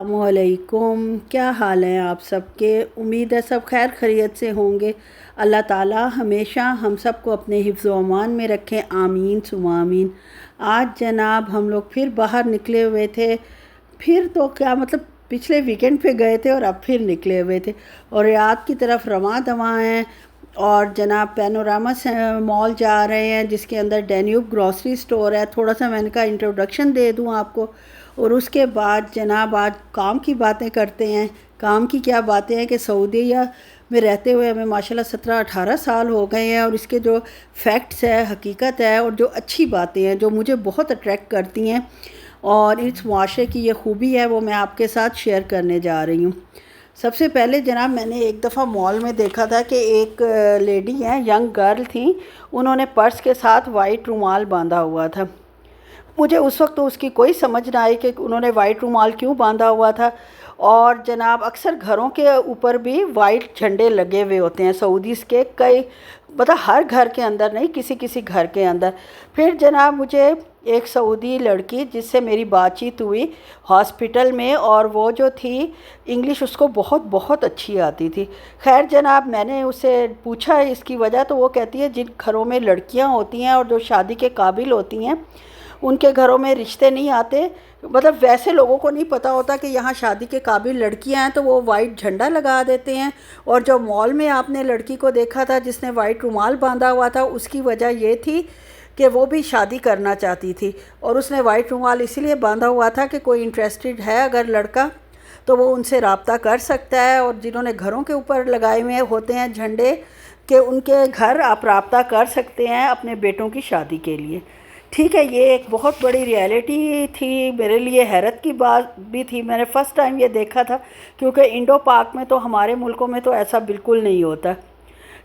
अस्सलामुअलैकुम। क्या हाल है आप सबके? उम्मीद है सब खैर खैरियत से होंगे। अल्लाह ताला हमेशा हम सबको अपने हिफ्ज़ व अमान में रखें, आमीन सुमा आमीन। आज जनाब हम लोग फिर बाहर निकले हुए थे। फिर तो क्या मतलब, पिछले वीकेंड पे गए थे और अब फिर निकले हुए थे और रियाद की तरफ रवां दवां हैं। और जनाब पैनोरामा से मॉल जा रहे हैं जिसके अंदर डैन्यूब ग्रॉसरी स्टोर है। थोड़ा सा मैंने कहा इंट्रोडक्शन दे दूं आपको, और उसके बाद जनाब आज काम की बातें करते हैं। काम की क्या बातें हैं कि सऊदीया में रहते हुए हमें माशाल्लाह 17-18 साल हो गए हैं, और इसके जो फैक्ट्स है, हकीकत है, और जो अच्छी बातें हैं जो मुझे बहुत अट्रैक्ट करती हैं और इस मुआशरे की ये खूबी है, वो मैं आपके साथ शेयर करने जा रही हूँ। सबसे पहले जनाब मैंने एक दफ़ा मॉल में देखा था कि एक लेडी हैं, यंग गर्ल थी, उन्होंने पर्स के साथ वाइट रुमाल बांधा हुआ था। मुझे उस वक्त तो उसकी कोई समझ ना आई कि उन्होंने वाइट रुमाल क्यों बांधा हुआ था। और जनाब अक्सर घरों के ऊपर भी वाइट झंडे लगे हुए होते हैं सऊदीज़ के, कई मतलब हर घर के अंदर नहीं, किसी किसी घर के अंदर। फिर जनाब मुझे एक सऊदी लड़की जिससे मेरी बातचीत हुई हॉस्पिटल में, और वो जो थी इंग्लिश उसको बहुत बहुत अच्छी आती थी। खैर जनाब मैंने उससे पूछा इसकी वजह, तो वो कहती है जिन घरों में लड़कियां होती हैं और जो शादी के काबिल होती हैं उनके घरों में रिश्ते नहीं आते। मतलब वैसे लोगों को नहीं पता होता कि यहाँ शादी के काबिल लड़कियाँ हैं, तो वो वाइट झंडा लगा देते हैं। और जो मॉल में आपने लड़की को देखा था जिसने वाइट रुमाल बांधा हुआ था, उसकी वजह ये थी कि वो भी शादी करना चाहती थी, और उसने वाइट रुमाल इसीलिए बांधा हुआ था कि कोई इंटरेस्टेड है अगर लड़का तो वो उनसे रब्ता कर सकता है। और जिन्होंने घरों के ऊपर लगाए हुए होते हैं झंडे, कि उनके घर आप रब्ता कर सकते हैं अपने बेटों की शादी के लिए। ठीक है, ये एक बहुत बड़ी रियलिटी थी, मेरे लिए हैरत की बात भी थी। मैंने फ़र्स्ट टाइम ये देखा था, क्योंकि इंडो पाक में तो हमारे मुल्कों में तो ऐसा बिल्कुल नहीं होता।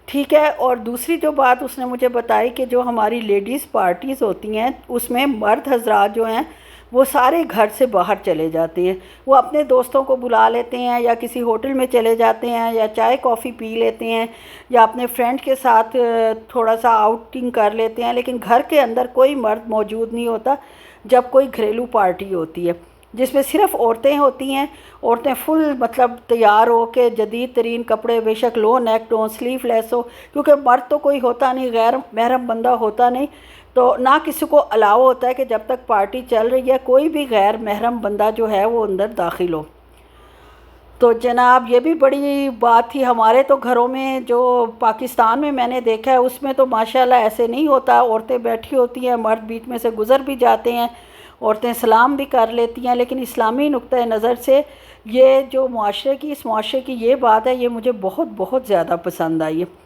ठीक है, और दूसरी जो बात उसने मुझे बताई कि जो हमारी लेडीज़ पार्टीज़ होती हैं उसमें मर्द हजरात जो हैं वो सारे घर से बाहर चले जाते हैं। वो अपने दोस्तों को बुला लेते हैं, या किसी होटल में चले जाते हैं, या चाय कॉफ़ी पी लेते हैं, या अपने फ्रेंड के साथ थोड़ा सा आउटिंग कर लेते हैं, लेकिन घर के अंदर कोई मर्द मौजूद नहीं होता जब कोई घरेलू पार्टी होती है जिसमें सिर्फ़ औरतें होती हैं। औरतें फुल मतलब तैयार हो के जदीद तरीन कपड़े, बेशक लो नेक हो, स्लीवलेस हो, क्योंकि मर्द तो कोई होता नहीं, गैर महरम बंदा होता नहीं, तो ना किसी को अलाउ होता है कि जब तक पार्टी चल रही है कोई भी गैर महरम बंदा जो है वो अंदर दाखिल हो। तो जनाब ये भी बड़ी बात थी। हमारे तो घरों में जो पाकिस्तान में मैंने देखा है उसमें तो माशाल्लाह ऐसे नहीं होता। औरतें बैठी होती हैं, मर्द बीच में से गुज़र भी जाते हैं, औरतें सलाम भी कर लेती हैं। लेकिन इस्लामी नुक्ता नज़र से ये जो मुआशरे की, इस मुआशरे की ये बात है, ये मुझे बहुत बहुत ज़्यादा पसंद आई है।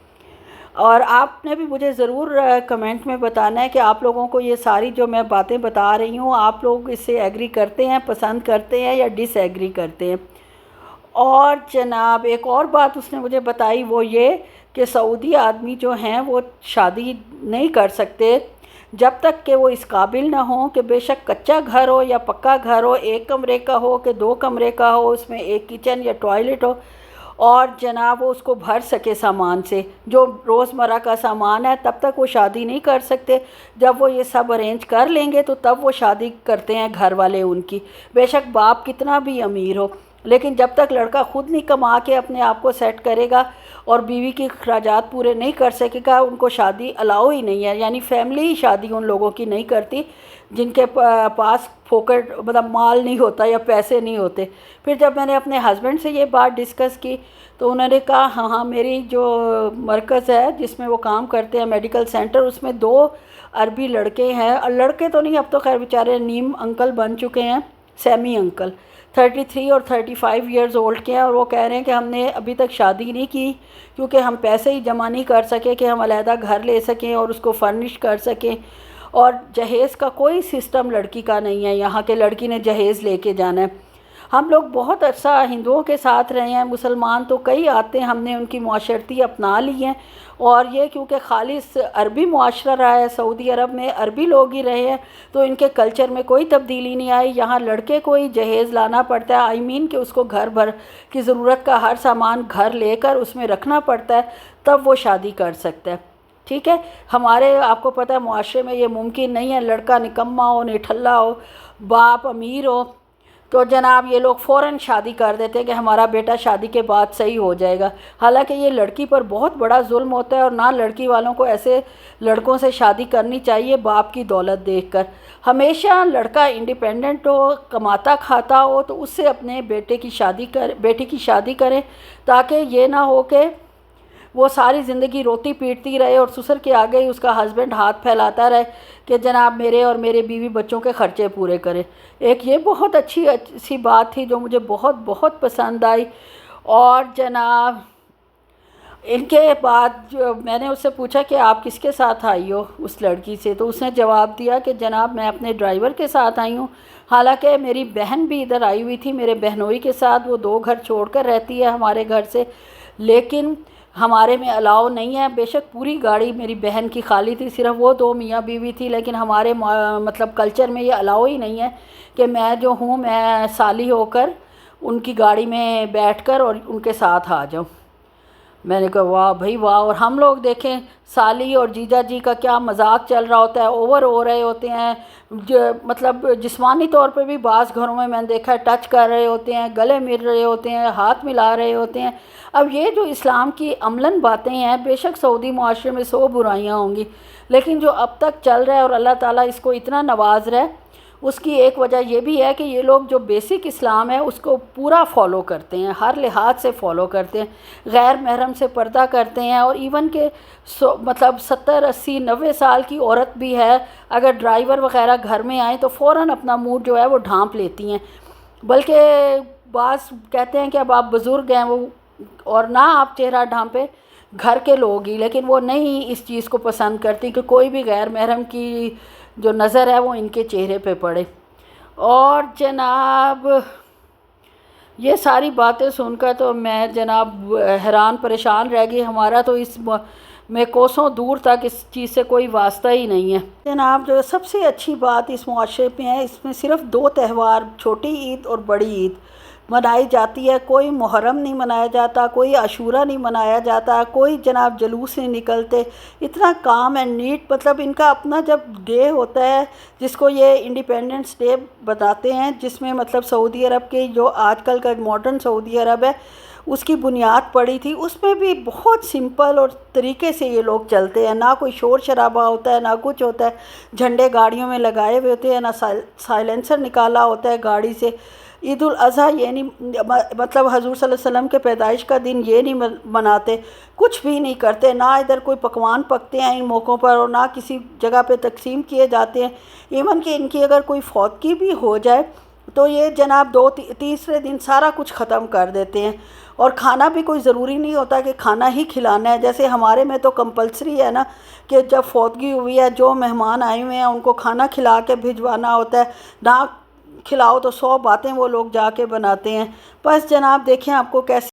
और आपने भी मुझे ज़रूर कमेंट में बताना है कि आप लोगों को ये सारी जो मैं बातें बता रही हूँ, आप लोग इससे एग्री करते हैं, पसंद करते हैं, या डिसएग्री करते हैं। और जनाब एक और बात उसने मुझे बताई, वो ये कि सऊदी आदमी जो हैं वो शादी नहीं कर सकते जब तक कि वो इस काबिल ना हो कि बेशक कच्चा घर हो या पक्का घर हो, एक कमरे का हो कि दो कमरे का हो, उसमें एक किचन या टॉयलेट हो, और जनाब वो उसको भर सके सामान से, जो रोज़मर्रा का सामान है, तब तक वो शादी नहीं कर सकते। जब वो ये सब अरेंज कर लेंगे तो तब वो शादी करते हैं घर वाले उनकी, बेशक बाप कितना भी अमीर हो। लेकिन जब तक लड़का ख़ुद नहीं कमा के अपने आप को सेट करेगा और बीवी के अखराजात पूरे नहीं कर सकेगा, उनको शादी अलाउ ही नहीं है। यानी फैमिली ही शादी उन लोगों की नहीं करती जिनके पास फोकट मतलब माल नहीं होता या पैसे नहीं होते। फिर जब मैंने अपने हस्बैंड से ये बात डिस्कस की तो उन्होंने कहा हाँ हाँ, मेरी जो मरकज़ है जिसमें वो काम करते हैं, मेडिकल सेंटर, उसमें 2 अरबी लड़के हैं। और लड़के तो नहीं, अब तो खैर बेचारे नीम अंकल बन चुके हैं, सेमी अंकल, 33 और 35 ईयर्स ओल्ड के हैं। और वो कह रहे हैं कि हमने अभी तक शादी नहीं की क्योंकि हम पैसे ही जमा नहीं कर सके कि हम अलहदा घर ले सकें और उसको फर्निश कर सकें। और जहेज़ का कोई सिस्टम लड़की का नहीं है, यहाँ के लड़की ने जहेज़ लेके जाना है। हम लोग बहुत अरसा हिंदुओं के साथ रहे हैं, मुसलमान तो कई आते हैं, हमने उनकी मुआशरती अपना ली हैं। और ये क्योंकि खालिस अरबी मुआशरा रहा है, सऊदी अरब में अरबी लोग ही रहे हैं, तो इनके कल्चर में कोई तब्दीली नहीं आई। यहाँ लड़के को ही जहेज़ लाना पड़ता है, आई मीन कि उसको घर भर की ज़रूरत का हर सामान घर लेकर उसमें रखना पड़ता है, तब वो शादी कर सकता है। ठीक है, हमारे आपको पता है मुआशरे में ये मुमकिन नहीं है, लड़का निकम्मा हो, निठल्ला हो, बाप अमीर हो, تو جناب یہ لوگ فوراً شادی کر دیتے ہیں کہ ہمارا بیٹا شادی کے بعد صحیح ہو جائے گا، حالانکہ یہ لڑکی پر بہت بڑا ظلم ہوتا ہے، اور نہ لڑکی والوں کو ایسے لڑکوں سے شادی کرنی چاہیے باپ کی دولت دیکھ کر۔ ہمیشہ لڑکا انڈیپینڈنٹ ہو، کماتا کھاتا ہو تو اس سے اپنے بیٹی کی شادی کریں، تاکہ یہ نہ ہو کہ وہ ساری زندگی روتی پیٹتی رہے اور سسر کے آگے ہی اس کا ہسبینڈ ہاتھ پھیلاتا رہے کہ جناب میرے اور میرے بیوی بچوں کے خرچے پورے کرے۔ ایک یہ بہت اچھی سی بات تھی جو مجھے بہت بہت پسند آئی۔ اور جناب ان کے بعد جو میں نے اس سے پوچھا کہ آپ کس کے ساتھ آئی ہو اس لڑکی سے، تو اس نے جواب دیا کہ جناب میں اپنے ڈرائیور کے ساتھ آئی ہوں، حالانکہ میری بہن بھی ادھر آئی ہوئی تھی میرے بہنوئی کے ساتھ، وہ 2 گھر چھوڑ کر رہتی ہے ہمارے گھر سے، لیکن ہمارے میں الاؤ نہیں ہے۔ بے شک پوری گاڑی میری بہن کی خالی تھی، صرف وہ 2 میاں بیوی تھی، لیکن ہمارے مطلب کلچر میں یہ الاؤ ہی نہیں ہے کہ میں جو ہوں میں سالی ہو کر ان کی گاڑی میں بیٹھ کر اور ان کے ساتھ آ جاؤں۔ میں نے کہا واہ بھائی واہ۔ اور ہم لوگ دیکھیں سالی اور جیجا جی کا کیا مذاق چل رہا ہوتا ہے، اوور ہو رہے ہوتے ہیں، مطلب جسمانی طور پہ بھی بعض گھروں میں نے دیکھا ہے ٹچ کر رہے ہوتے ہیں، گلے مل رہے ہوتے ہیں، ہاتھ ملا رہے ہوتے ہیں۔ اب یہ جو اسلام کی عملاً باتیں ہیں، بے شک سعودی معاشرے میں 100 برائیاں ہوں گی، لیکن جو اب تک چل رہا ہے اور اللہ تعالیٰ اس کو اتنا نواز رہا ہے، اس کی ایک وجہ یہ بھی ہے کہ یہ لوگ جو بیسک اسلام ہے اس کو پورا فالو کرتے ہیں، ہر لحاظ سے فالو کرتے ہیں، غیر محرم سے پردہ کرتے ہیں، اور ایون کہ مطلب 70 80 90 سال کی عورت بھی ہے، اگر ڈرائیور وغیرہ گھر میں آئیں تو فوراً اپنا منہ جو ہے وہ ڈھانپ لیتی ہیں، بلکہ بعض کہتے ہیں کہ اب آپ بزرگ ہیں وہ اور نہ آپ چہرہ ڈھانپیں، گھر کے لوگ ہی، لیکن وہ نہیں اس چیز کو پسند کرتی کہ کوئی بھی غیر محرم کی جو نظر ہے وہ ان کے چہرے پہ پڑے۔ اور جناب یہ ساری باتیں سن کر تو میں جناب حیران پریشان رہ گئی، ہمارا تو اس میں کوسوں دور تک اس چیز سے کوئی واسطہ ہی نہیں ہے۔ جناب جو سب سے اچھی بات اس معاشرے میں ہے، اس میں صرف 2 تہوار، چھوٹی عید اور بڑی عید منائی جاتی ہے، کوئی محرم نہیں منایا جاتا، کوئی عاشورہ نہیں منایا جاتا، کوئی جناب جلوس نہیں نکلتے، اتنا کام اینڈ نیٹ، مطلب ان کا اپنا جب ڈے ہوتا ہے جس کو یہ انڈیپینڈنس ڈے بتاتے ہیں، جس میں مطلب سعودی عرب کے جو آج کل کا ماڈرن سعودی عرب ہے اس کی بنیاد پڑی تھی، اس میں بھی بہت سمپل اور طریقے سے یہ لوگ چلتے ہیں، نہ کوئی شور شرابہ ہوتا ہے، نہ کچھ ہوتا ہے، جھنڈے گاڑیوں میں لگائے ہوئے ہوتے ہیں، نہ سائلنسر نکالا ہوتا ہے گاڑی سے۔ عید الاضحیٰ یہ نہیں، مطلب حضور صلی اللہ علیہ وسلم کے پیدائش کا دن یہ نہیں مناتے، کچھ بھی نہیں کرتے، نہ ادھر کوئی پکوان پکتے ہیں ان موقعوں پر، اور نہ کسی جگہ پہ تقسیم کیے جاتے ہیں، ایون کہ ان کی اگر کوئی فوتگی بھی ہو جائے تو یہ جناب تیسرے دن سارا کچھ ختم کر دیتے ہیں، اور کھانا بھی کوئی ضروری نہیں ہوتا کہ کھانا ہی کھلانا ہے، جیسے ہمارے میں تو کمپلسری ہے نا کہ جب فوتگی ہوئی ہے جو مہمان آئے ہوئے ہیں ان کو کھانا کھلا کے بھجوانا ہوتا ہے، نہ کھلاؤ تو 100 باتیں وہ لوگ جا کے بناتے ہیں۔ بس جناب دیکھیں آپ کو کیسے